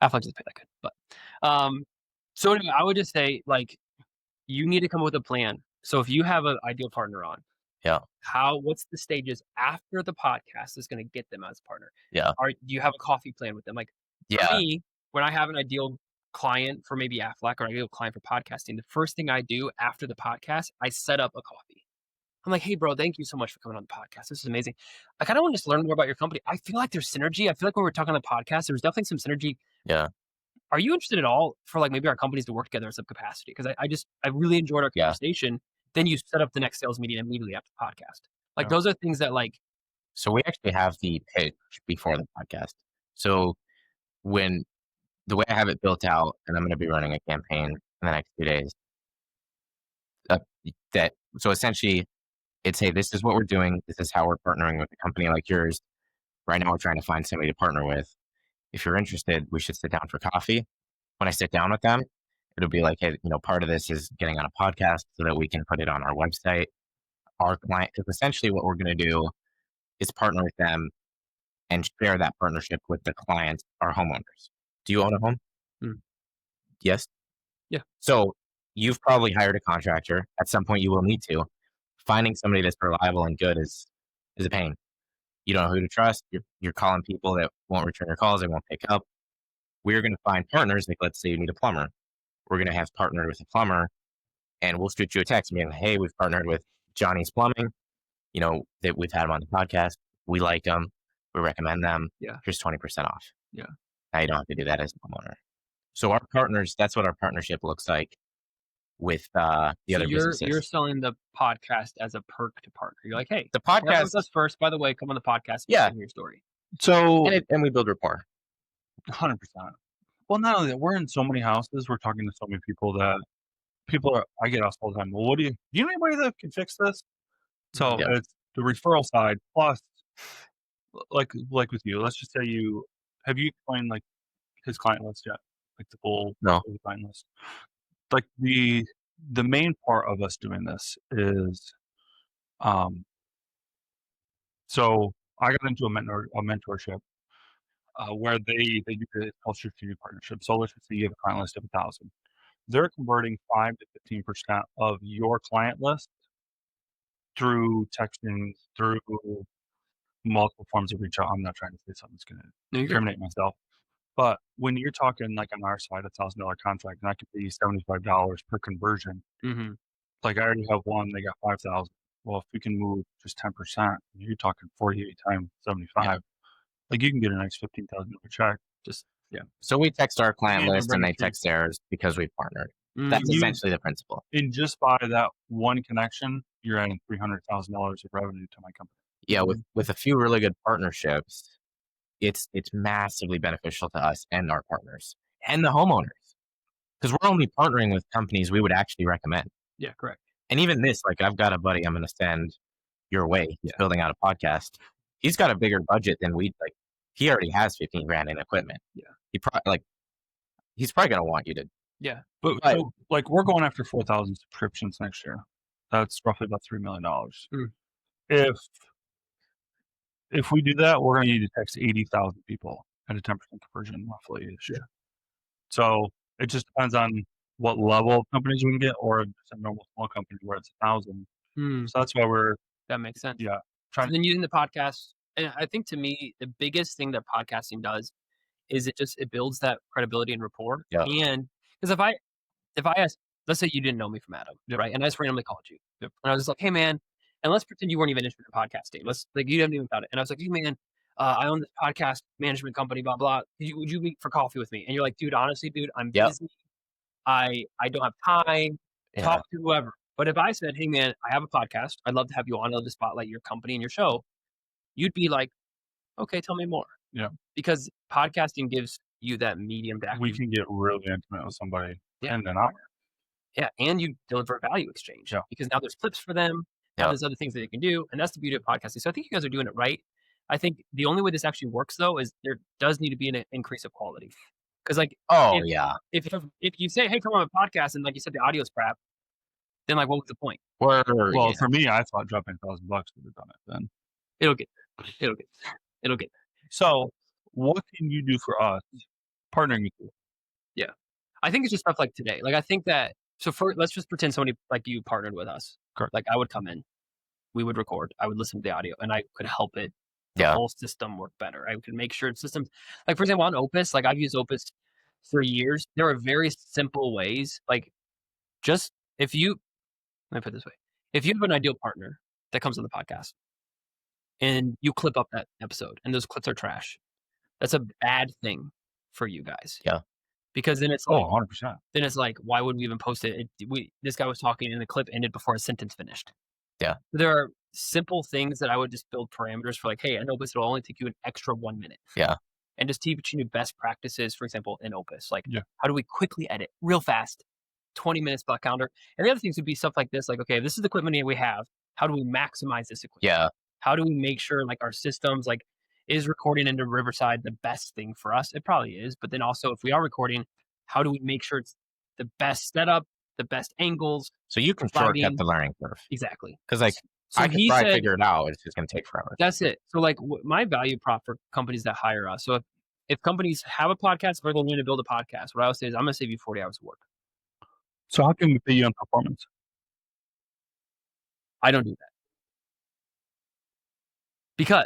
Affleck doesn't pay that good, but so anyway, I would just say like you need to come up with a plan. So if you have an ideal partner on, Yeah. what's the stages after the podcast is going to get them as a partner? Yeah. Do you have a coffee plan with them? Like for Yeah. me, when I have an ideal client for maybe Aflac or an ideal client for podcasting, the first thing I do after the podcast, I set up a coffee. I'm like, hey, bro, thank you so much for coming on the podcast. This is amazing. I kind of want to just learn more about your company. I feel like there's synergy. I feel like when we're talking on the podcast, there's definitely some synergy. Yeah. Are you interested at all for like maybe our companies to work together in some capacity? Because I really enjoyed our Yeah. conversation. Then you set up the next sales meeting immediately after the podcast. Like Yeah. those are things that like, So we actually have the pitch before the podcast. So when the way I have it built out, and I'm going to be running a campaign in the next 2 days, So essentially, it's, hey, this is what we're doing. This is how we're partnering with a company like yours. Right now, we're trying to find somebody to partner with. If you're interested, we should sit down for coffee. When I sit down with them, it'll be like, hey, part of this is getting on a podcast so that we can put it on our website. Our client, because essentially what we're going to do is partner with them and share that partnership with the clients, our homeowners. Do you own a home? Mm. Yes. Yeah. So you've probably hired a contractor. At some point, you will need to. Finding somebody that's reliable and good is a pain. You don't know who to trust. You're calling people that won't return your calls. They won't pick up. We're going to find partners. Like, let's say you need a plumber. We're going to have partnered with a plumber, and we'll shoot you a text being, hey, we've partnered with Johnny's Plumbing. That we've had them on the podcast. We like them. We recommend them. Yeah. Here's 20% off. Yeah. Now you don't have to do that as a homeowner. So our partners, that's what our partnership looks like with the So other you're businesses. selling the podcast as a perk to partner. You're like, hey, The partner podcast, with us first. By the way, come on the podcast. Yeah. Hear your story. So and we build rapport. 100%. Well, not only that, we're in so many houses. We're talking to so many people that I get asked all the time, well, do you know anybody that can fix this? So Yeah. it's the referral side plus, like with you, let's just say have you explained like his client list yet? Like the full No. client list. Like the main part of us doing this is, so I got into a mentorship where they do the called strategic partnership. So let's just say you have a client list of 1,000. They're converting 5 to 15% of your client list through texting, through multiple forms of reach out. I'm not trying to say something that's going to incriminate myself. But when you're talking like on our side, $1,000 contract, and that could be $75 per conversion. Mm-hmm. Like I already have one, they got 5,000. Well, if we can move just 10%, you're talking 48 times 75. Yeah. Like you can get a nice $15,000 check. So we text our client And list and they registry. text theirs because we partnered. Mm-hmm. That's essentially the principle. And just by that one connection, you're adding $300,000 of revenue to my company. Yeah, with a few really good partnerships, it's massively beneficial to us and our partners and the homeowners, because we're only partnering with companies we would actually recommend. Yeah, correct. And even this, like, I've got a buddy I'm going to send your way. He's building out a podcast. He's got a bigger budget than we like. He already has 15 grand in equipment. Yeah. He's probably going to want you to. Yeah. But so, like we're going after 4,000 subscriptions next year. That's roughly about $3 million. Mm. If we do that, we're going to need to text 80,000 people at a 10% conversion roughly this year. So it just depends on what level of companies we can get, or just a normal small company where it's 1,000. Mm. So that's why that makes sense. Yeah. So then using the podcast, and I think to me, the biggest thing that podcasting does is it builds that credibility and rapport. Yeah. And because if I ask, let's say you didn't know me from Adam, right? And I just randomly called you. Yep. And I was like, hey man, and let's pretend you weren't even interested in podcasting. You haven't even found it. And I was like, hey man, I own this podcast management company, blah, blah. Would you meet for coffee with me? And you're like, dude, honestly, I'm busy. I don't have time. Talk to whoever. But if I said, hey man, I have a podcast. I'd love to have you on. I'd love to spotlight your company and your show. You'd be like, okay, tell me more. Yeah. Because podcasting gives you that medium to we can get really intimate with somebody in an hour. Yeah, and you deliver a value exchange. Yeah. Because now there's clips for them. Now there's other things that they can do. And that's the beauty of podcasting. So I think you guys are doing it right. I think the only way this actually works though is there does need to be an increase of quality. Because if you say, hey, come on a podcast, and like you said, the audio's crap, then like what was the point? Well, for me, I thought dropping $1,000 would have done it then. It'll get. So what can you do for us partnering with you? Yeah. I think it's just stuff like today. Like I think that let's just pretend somebody like you partnered with us. Correct. Like I would come in, we would record, I would listen to the audio, and I could help the whole system work better. I could make sure systems, like for example on Opus, like I've used Opus for years. There are very simple ways. Like just let me put it this way. If you have an ideal partner that comes on the podcast and you clip up that episode and those clips are trash, that's a bad thing for you guys. Yeah. Because then it's like, 100%. Then it's like, why would we even post it? This guy was talking and the clip ended before a sentence finished. Yeah. There are simple things that I would just build parameters for, like, hey, in Opus, it'll only take you an extra 1 minute. Yeah. And just teaching you best practices, for example, in Opus. Like, Yeah. how do we quickly edit real fast 20 minutes block calendar. And the other things would be stuff like this, like, okay, this is the equipment we have. How do we maximize this equipment? Yeah. How do we make sure like our systems, like, is recording into Riverside the best thing for us? It probably is. But then also, if we are recording, how do we make sure it's the best setup, the best angles? So you can shortcut lighting? the learning curve. Exactly. Because like So I could he probably said, figure it out. It's just gonna take forever. that's it. So like my value prop for companies that hire us. So if companies have a podcast, or they're going to build a podcast, what I would say is I'm going to save you 40 hours of work. So how can we pay you on performance? I don't do that because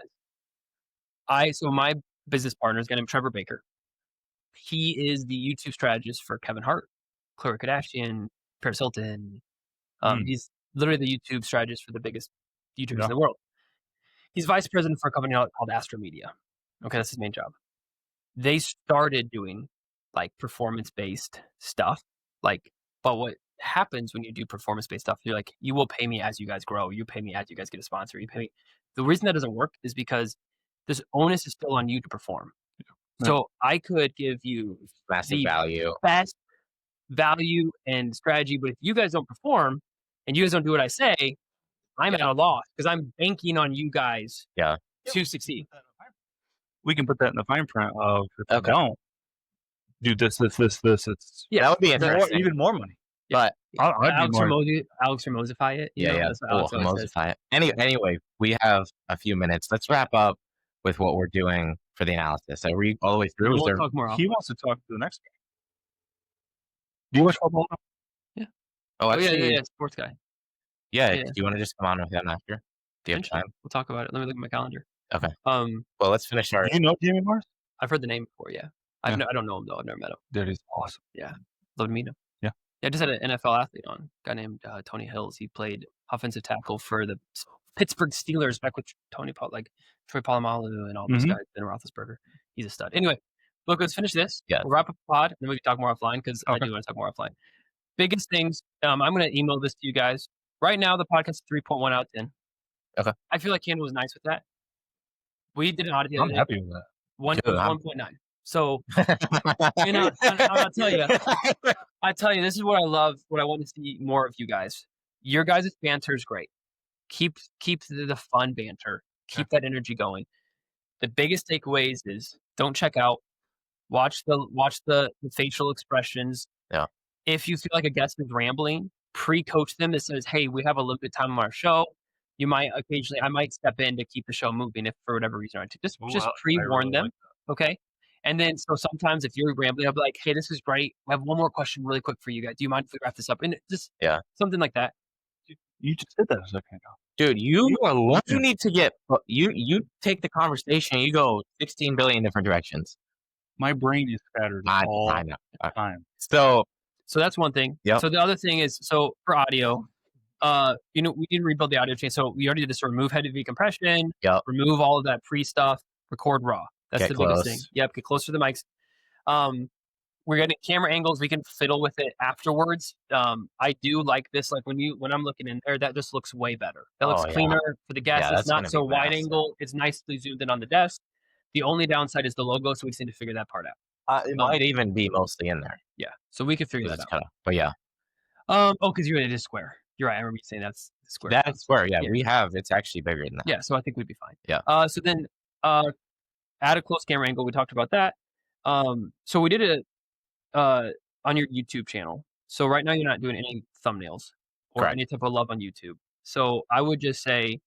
so my business partner is a guy named Trevor Baker. He is the YouTube strategist for Kevin Hart, Khloe Kardashian, Paris Hilton. He's literally the YouTube strategist for the biggest YouTubers in the world. He's vice president for a company called Astro Media. Okay, that's his main job. They started doing like performance-based stuff. Like, but what happens when you do performance-based stuff, you're like, you will pay me as you guys grow. You pay me as you guys get a sponsor. You pay me. The reason that doesn't work is because this onus is still on you to perform. Yeah. So I could give you Massive the value. best value and strategy, but if you guys don't perform and you guys don't do what I say, I'm at a loss because I'm banking on you guys to succeed. We can put that in the fine print of if you Okay. don't do this. It's That would be interesting. even more money. But I'd be more. Alex Ramosify it. You know, that's what We'll Alex always says. emulsify it. Anyway, we have a few minutes. Let's wrap up with what we're doing for the analysis. Are we all the way through? We'll talk more. He wants to talk to the next guy. Do you watch football? Oh, actually, yeah, sports guy. Yeah. Yeah. Do you want to just come on with him after? Do you have time? We'll talk about it. Let me look at my calendar. Okay. Well, let's finish our. Do you know Jamie Morris? I've heard the name before. Yeah. I don't know him though. I've never met him. Dude, he's awesome. Yeah. Love to meet him. Yeah. I just had an NFL athlete on, a guy named Tony Hills. He played offensive tackle for the Pittsburgh Steelers back with Troy Polamalu and all those guys, Ben Roethlisberger. He's a stud. Anyway, look, let's finish this. Yeah. We'll wrap up the pod, and then we can talk more offline because I do want to talk more offline. Biggest things, I'm going to email this to you guys. Right now, the podcast is 3.1 out of 10. Okay. I feel like Canada was nice with that. We did an audit the other I'm day. happy with that. 1.9. So, I'll tell you, this is what I love, what I want to see more of you guys. Your guys' banter is great. Keep the fun banter. Keep that energy going. The biggest takeaways is don't check out. Watch the facial expressions. Yeah. If you feel like a guest is rambling, pre-coach them that says, hey, we have a limited time on our show. You might I might step in to keep the show moving if for whatever reason I want to. Just pre-warn them. Okay. And then, so sometimes if you're rambling, I'll be like, hey, this is great. I have one more question really quick for you guys. Do you mind if we wrap this up? And just something like that. You just did that a second ago. Dude, you need to get, you take the conversation, you go 16 billion different directions. My brain is scattered all the time. So that's one thing. Yep. So the other thing is, so for audio, we need to rebuild the audio chain. So we already did this, remove heavy compression, remove all of that pre-stuff, record raw. That's the biggest thing. Yep, get closer to the mics. We're getting camera angles. We can fiddle with it afterwards. I do like this. Like when I'm looking in there, that just looks way better. That looks cleaner for the guests. It's not so wide angle. It's nicely zoomed in on the desk. The only downside is the logo, so we just need to figure that part out. It might even be mostly in there. Yeah, so we can figure that out. But yeah. Because it is square. You're right. I remember you saying that's square. That's square. Yeah, we have. It's actually bigger than that. Yeah, so I think we'd be fine. Yeah. So then, add a close camera angle. We talked about that. So we did it on your YouTube channel. So right now you're not doing any thumbnails or any type of love on YouTube. So I would just say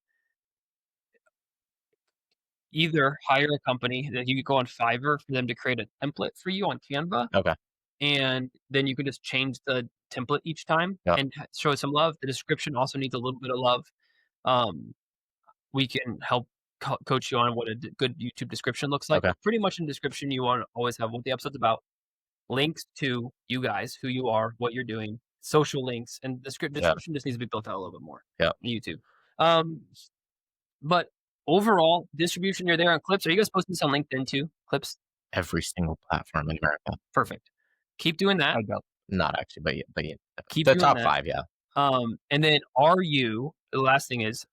either hire a company that you could go on Fiverr for them to create a template for you on Canva. Okay. And then you can just change the template each time and show some love. The description also needs a little bit of love. We can help coach you on what a good YouTube description looks like. Okay. Pretty much in the description, you want to always have what the episode's about, links to you guys, who you are, what you're doing, social links, and the description just needs to be built out a little bit more. Yeah. On YouTube. But overall, distribution, you're there on Clips. Are you guys posting this on LinkedIn too? Clips? Every single platform in America. Perfect. Keep doing that. Not actually, but yeah. Keep the doing top that. 5, yeah. And then the last thing is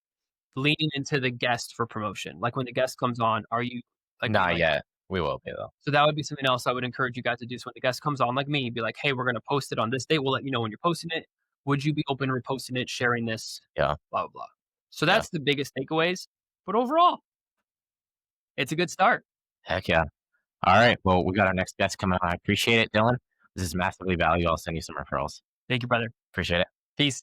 leaning into the guest for promotion. Like when the guest comes on, are you like not yet. We will be, though. So that would be something else I would encourage you guys to do. So when the guest comes on, like me, be like, "Hey, we're gonna post it on this date. We'll let you know when you're posting it. Would you be open to reposting it, sharing this, Yeah. blah, blah, blah." So Yeah. that's the biggest takeaways. But overall, it's a good start. Heck yeah. All right. Well, we got our next guest coming on. I appreciate it, Dylan. This is massively valuable. I'll send you some referrals. Thank you, brother. Appreciate it. Peace.